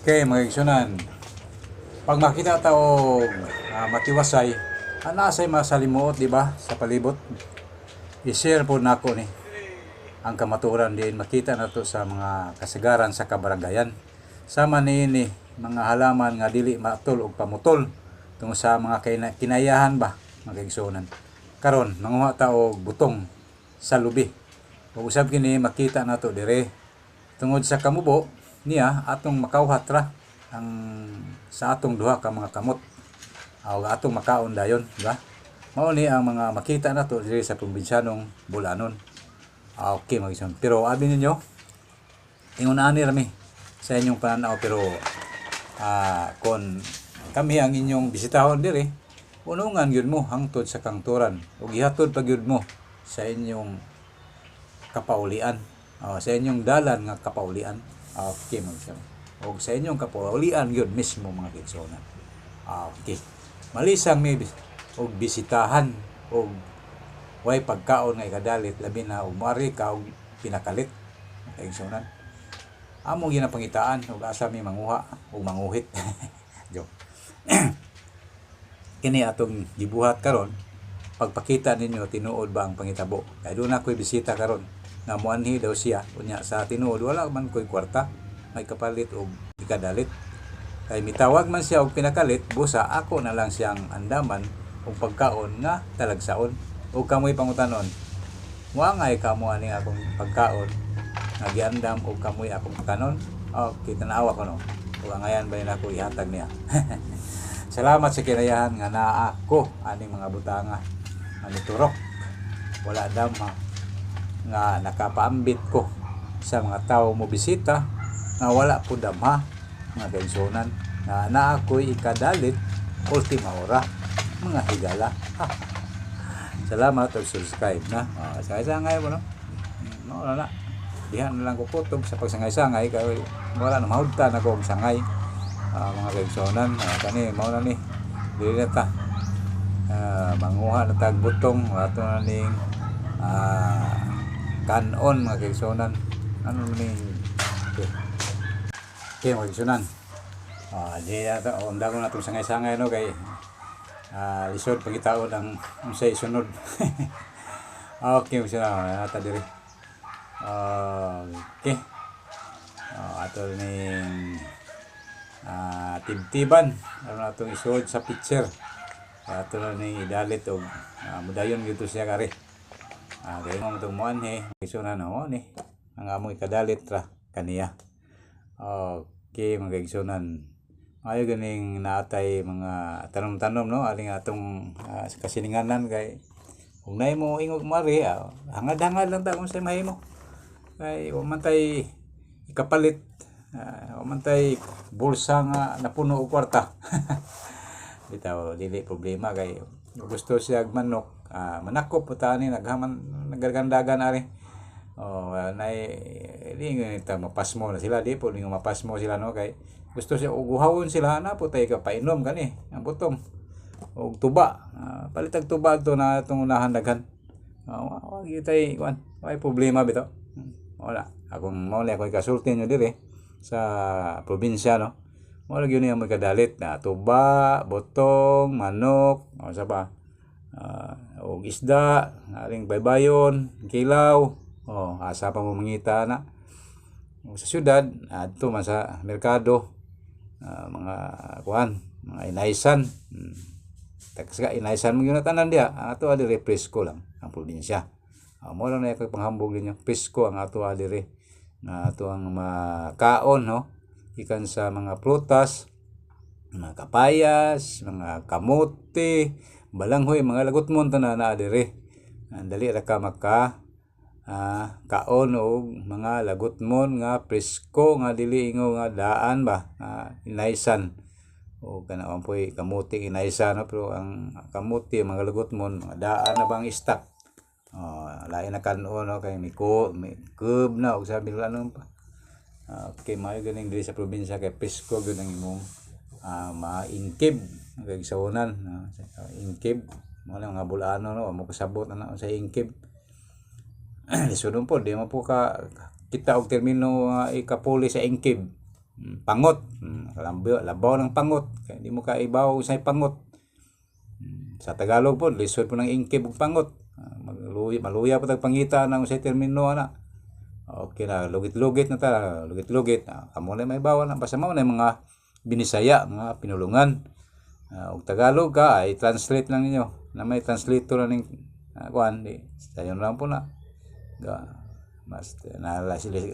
Okay, mga igsunan. Pag makita ta og matiwasay, anasay masalimuot, di ba, sa palibot. I-share po nako ni ang kamaturan din makita nato sa mga kasagaran sa kabaranggayan. Sama ni mga halaman nga dili matol og pamutol tungod sa mga kinayahan ba, mga igsunan. Karon manguha ta og butong sa lubi. Ug usab kini makita nato dire tungod sa kamubo niya atong makawhat ra ang sa atong duha ka mga kamot o atong makaon dayon, di ba? Mao ni ang mga makita nato diri sa probinsyanong Bulanon. Okay, magison. Pero abi ninyo, ingon ani rami sa inyong pananaw, pero kon kami ang inyong bisitahon diri, unungan gyud mo hangtod sa kangturan ug ihatod pa gyud mo sa inyong kapaulian. Sa inyong dalan nga kapaulian. Okay, magison. O sa inyong kapaulian yun mismo, mga kigsunan. Okay. Malisang may og bisitahan og way pagkaon nga ikadalit, labi na og mari ka og pinakalit, mga kigsunan. Amo ginapangitaan og asa may manguha og manguhit. Joke. Kini atong gibuhat karon, pagpakita ninyo tinuod ba ang pangitabo. Kay doon ako'y bisita karon nga muanhi daw siya unya sa tinuod wala man ko'y kwarta, may kapalit og ikadalit. Kay mitawag man siya og pinakalit, busa ako na lang siyang andaman og pagkaon nga talagsaon. O kamoy pangutanon, muangay kamo ani akong pagkaon nga giandam og kamoy akong pagkanon. Okay, tanawa ko no. Ug angayan ba nako ihatag niya. Salamat sa kinayahan nga naa ako aning mga butanga nga niturok. Wala dam nga nakapaambit ko sa mga tao mo bisita nga wala po damha, mga kaisonan, na ako'y ikadalit ultima hora, mga higala. Salamat at subscribe na. Sangay-sangay mo, no? Wala na. Dihan na lang ko kutob sa pagsangay-sangay kaya wala na mahudta na kong sangay. Mga kaisonan, kani mao na ni dili na ta manguha na tag butong ato na ning kanon, mga kaisonan. Ano ning okay, mga kaisonan. Di ata undagon na itong sangay-sangay, no, kay lisod pagitaon ang unsay sunod. Okay, mga kaisonan, nata diri. Okay. Ato ning tibtiban ano na itong isuod sa picture. Ato na ning idalit og mudayon gito siya kari. Kaya mo itong muanhe kaisonan no ni ang among ikadalit ra kaniya. Okay, mga kaisonan, ayo ganing naatay mga tanom-tanom, no, aling atong kasilinganan kay kung nay mo ingog mari hangad-hangad lang ta kung say mahimo kay wa man tay ikapalit, wa man tay bulsa nga napuno og kwarta. Bitaw dili problema kay gusto siya manok, manakop putani naggandagan ari. Nay lingon ta mapasmo na sila, di po lingon mapasmo sila, no, kay gusto siya uguhawon sila na po tay ka painom kani ang butong og tuba. Palitag tuba to na itong unahan daghan. Wag tay kuan, may problema bitaw. Wala akong mauli ako ikasulti nyo dire sa probinsya, no. Wala gyud niya magkadalit na tuba, butong, manok, sa ba, og isda, aring baybayon, kilaw. Asa pa mo mangita na. Sa syudad, adto man sa merkado, mga kuan, mga inaysan. Taga inaysan mo gyud tanan dia. Ato adire presko lang ang probinsya. Mo lang na kay panghambog ninyo. Presko ang ato adire. Na ato ang makaon, no. Ikan sa mga prutas, mga kapayas, mga kamote, balanghoy, mga lagutmon tanan na adire. Dali ra ka maka kaon og mga lagutmon nga presko nga dili ingo nga daan ba, inaysan o kanang poy kamote inaysan, no, pero ang kamote mga lagutmon mga daan na bang stock. Lain na kanon, no, kay may kub na og sabi ano pa. Okay, mayo ganing diri sa probinsya kay presko gyud ang imong maingkib kay saunan, ingkib mo lang nga bulano, no, mo kasabot na sa ingkib. Lisodon po di mo po ka kita og termino ikapuli sa ingkib. Pangot. Labaw ng pangot. Kaya di mo kaibaw sa pangot. Sa Tagalog po, lisod po ng ingkib ug pangot. Maluya po tag pangita ng usay termino na. Okay na, lugit-lugit na ta, lugit-lugit. Kamo na may bawa na basta mao na mga Binisaya nga pinulungan. Og Tagalog ka ay translate lang ninyo. Na may translator na ning kuan di. Sayo lang po na. Mas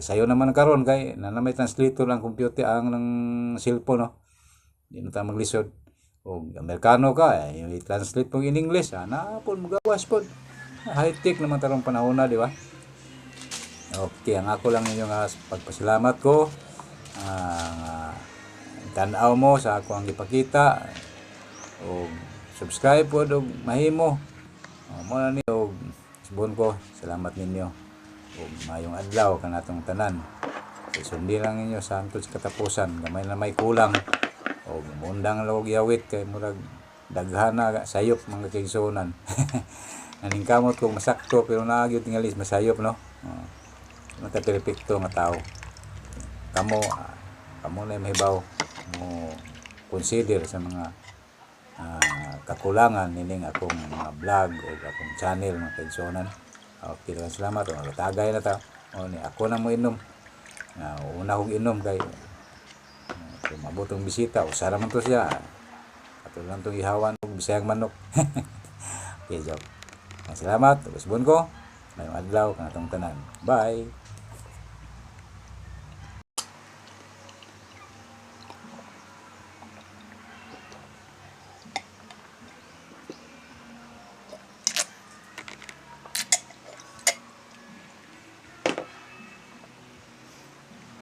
sayo naman karon kay na may translator lang computer ang ng cellphone no. Di na ta maglisod. Og Amerikano ka ay i-translate po in English. Na po magawas po. High tech naman tarong panahon na, di ba? Okay, ang ako lang ninyo nga pagpasalamat ko. Tanaw mo sa ako ang ipakita. O subscribe po og mahimo. Mo na ni og subon ko. Salamat ninyo. Og mayong adlaw kanatong tanan. Sundi lang ninyo sa antod sa katapusan. Gamay na may kulang. Og mundang log yawit kay murag daghana sayop mga kaigsunan. Naningkamot kong masakto pero naagyo tingalis masayop no. Mata perpekto nga tao. Kamo na mahibaw mo consider sa mga kakulangan nining akong mga vlog o akong channel mga kaigsunan. Okay, salamat. Tagay na ta. Ni ako na mo inom. Una kong inom kay kung mabutong bisita, usara man to siya. Ato lang itong ihawan ng bisayang manok. Okay, joke. Salamat. Usbon ko. Mayong adlaw kanatong tanan. Bye.